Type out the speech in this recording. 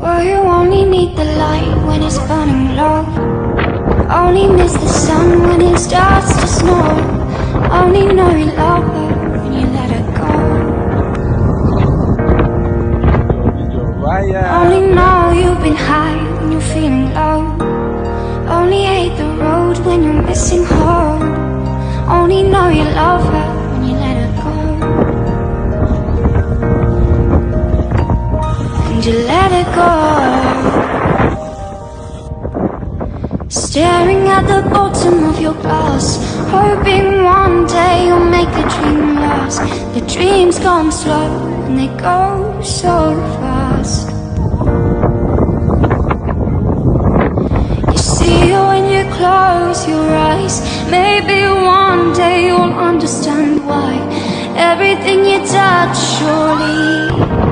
Well, you only need the light when it's burning low. Only miss the sun when it starts to snow. Only know you love her when you let her go. Only know you've been high when you're feeling low. Only hate the road when you're missing home. Only know you love her when you let her go. And you let her go. Staring at the bottom of your glass, hoping one day you'll make the dream last. The dreams come slow and they go so fast. You see when you close your eyes, maybe one day you'll understand why everything you touch surely